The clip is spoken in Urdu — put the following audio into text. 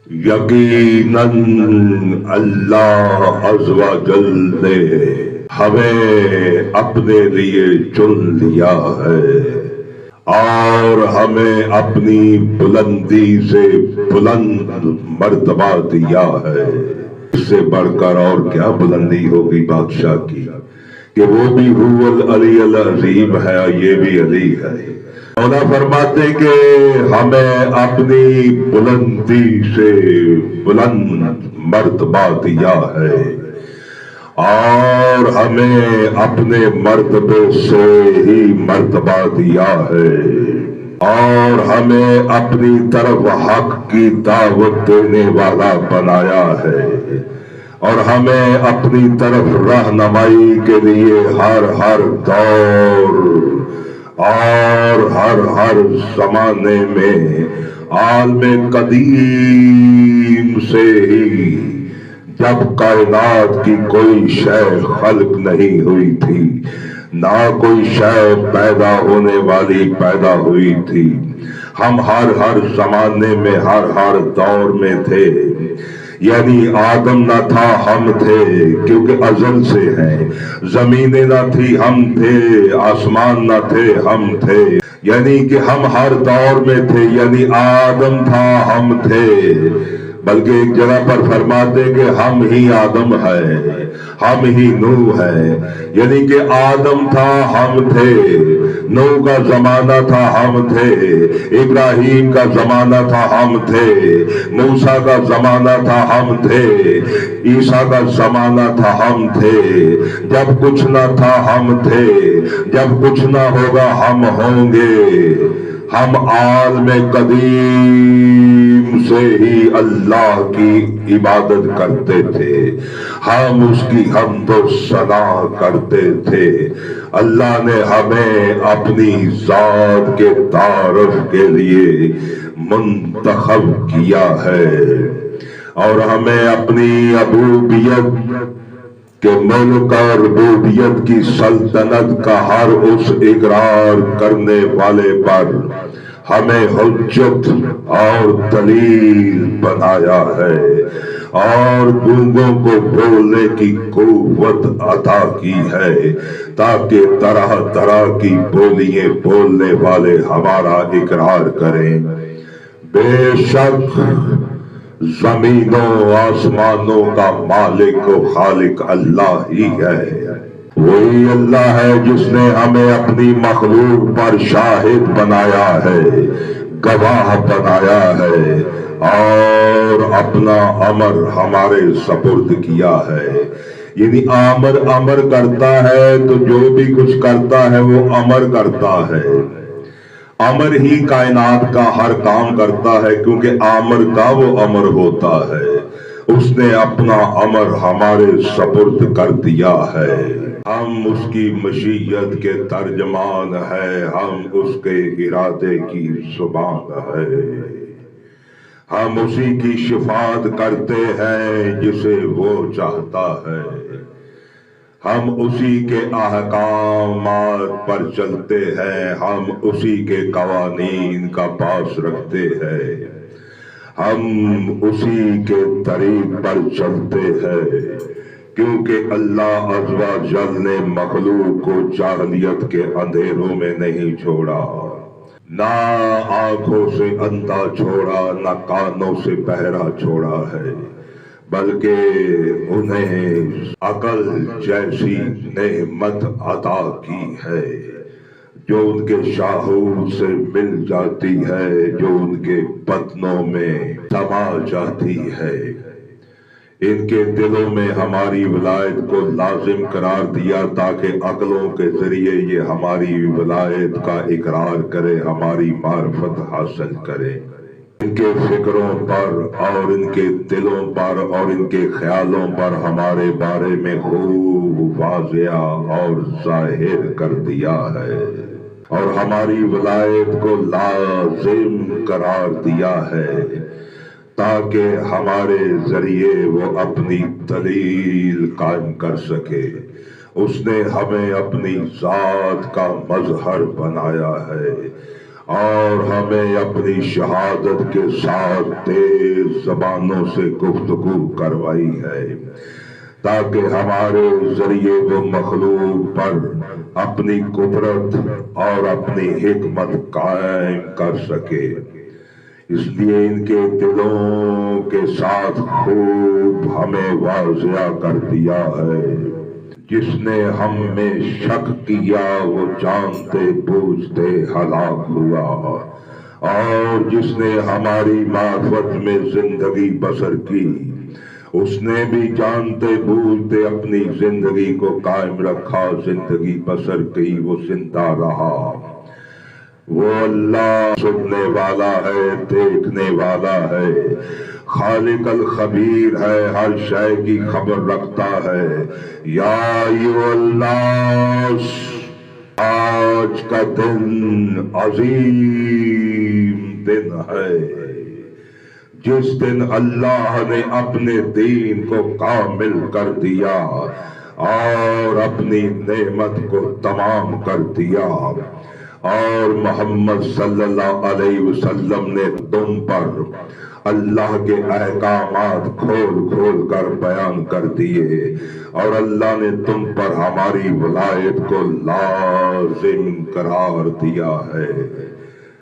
یقیناً اللہ عز و جل نے ہمیں اپنے لیے چن لیا ہے اور ہمیں اپنی بلندی سے بلند مرتبہ دیا ہے۔ اس سے بڑھ کر اور کیا بلندی ہوگی بادشاہ کی کہ وہ بھی هو العلی العظیم ہے، یہ بھی علی ہے۔ مولا فرماتے کہ ہمیں اپنی بلندی سے بلند مرتبہ دیا ہے اور ہمیں اپنے مرتبے سے ہی مرتبہ دیا ہے اور ہمیں اپنی طرف حق کی دعوت دینے والا بنایا ہے اور ہمیں اپنی طرف رہنمائی کے لیے ہر دور اور ہر زمانے میں عالم قدیم سے ہی جب کائنات کی کوئی شے خلق نہیں ہوئی تھی، نہ کوئی شے پیدا ہونے والی پیدا ہوئی تھی، ہم ہر زمانے میں ہر دور میں تھے۔ یعنی آدم نہ تھا ہم تھے کیونکہ ازل سے ہیں، زمینیں نہ تھی ہم تھے، آسمان نہ تھے ہم تھے، یعنی کہ ہم ہر دور میں تھے۔ یعنی آدم تھا ہم تھے، بلکہ ایک جگہ پر فرماتے کہ ہم ہی آدم ہے، ہم ہی نوح ہے۔ یعنی کہ آدم تھا ہم تھے، نوح کا زمانہ تھا ہم تھے، ابراہیم کا زمانہ تھا ہم تھے، موسیٰ کا زمانہ تھا ہم تھے، عیسیٰ کا زمانہ تھا ہم تھے۔ جب کچھ نہ تھا ہم تھے، جب کچھ نہ ہوگا ہم ہوں گے۔ ہم عالم قدیم سے ہی اللہ کی عبادت کرتے تھے، ہم اس کی حمد و ثنا کرتے تھے۔ اللہ نے ہمیں اپنی ذات کے تعارف کے لیے منتخب کیا ہے اور ہمیں اپنی ابوبیت کہ ملک اور ربوبیت کی سلطنت کا ہر اس اقرار کرنے والے پر ہمیں حجت اور دلیل بنایا ہے اور گونگوں کو بولنے کی قوت عطا کی ہے تاکہ طرح طرح کی بولیاں بولنے والے ہمارا اقرار کریں۔ بے شک زمینوں آسمانوں کا مالک و خالق اللہ ہی ہے۔ وہی اللہ ہے جس نے ہمیں اپنی مخلوق پر شاہد بنایا ہے، گواہ بنایا ہے اور اپنا امر ہمارے سپرد کیا ہے۔ یعنی امر کرتا ہے تو جو بھی کچھ کرتا ہے وہ امر کرتا ہے۔ امر ہی کائنات کا ہر کام کرتا ہے کیونکہ آمر کا وہ امر ہوتا ہے۔ اس نے اپنا امر ہمارے سپرد کر دیا ہے۔ ہم اس کی مشیت کے ترجمان ہیں، ہم اس کے ارادے کی زبان ہے۔ ہم اسی کی شفاعت کرتے ہیں جسے وہ چاہتا ہے۔ ہم اسی کے احکامات پر چلتے ہیں، ہم اسی کے قوانین کا پاس رکھتے ہیں، ہم اسی کے طریق پر چلتے ہیں کیونکہ اللہ عز و جل نے مخلوق کو جاہلیت کے اندھیروں میں نہیں چھوڑا، نہ آنکھوں سے اندھا چھوڑا، نہ کانوں سے بہرا چھوڑا ہے، بلکہ انہیں عقل جیسی نعمت عطا کی ہے جو ان کے شاہور سے مل جاتی ہے، جو ان کے بطنوں میں سما جاتی ہے۔ ان کے دلوں میں ہماری ولایت کو لازم قرار دیا تاکہ عقلوں کے ذریعے یہ ہماری ولایت کا اقرار کرے، ہماری معرفت حاصل کرے۔ ان کے فکروں پر اور ان کے دلوں پر اور ان کے خیالوں پر ہمارے بارے میں خوب واضح اور ظاہر کر دیا ہے اور ہماری ولایت کو لازم قرار دیا ہے تاکہ ہمارے ذریعے وہ اپنی دلیل قائم کر سکے۔ اس نے ہمیں اپنی ذات کا مظہر بنایا ہے اور ہمیں اپنی شہادت کے ساتھ تیز زبانوں سے گفتگو کروائی ہے تاکہ ہمارے ذریعے وہ مخلوق پر اپنی قدرت اور اپنی حکمت قائم کر سکے۔ اس لیے ان کے دلوں کے ساتھ خوب ہمیں واضح کر دیا ہے، جس نے ہم میں شک کیا وہ جانتے بوجھتے ہلاک ہوا، اور جس نے ہماری معرفت میں زندگی بسر کی اس نے بھی جانتے بوجھتے اپنی زندگی کو قائم رکھا، زندگی بسر کی، وہ زندہ رہا۔ وہ اللہ سننے والا ہے، دیکھنے والا ہے، خالق الخبیر ہے، ہر شے کی خبر رکھتا ہے۔ یا ایھا الناس، آج کا دن عظیم دن ہے، جس دن اللہ نے اپنے دین کو کامل کر دیا اور اپنی نعمت کو تمام کر دیا، اور محمد صلی اللہ علیہ وسلم نے تم پر اللہ کے احکامات کھول کھول کر بیان کر دیے، اور اللہ نے تم پر ہماری ولایت کو لازم قرار دیا ہے۔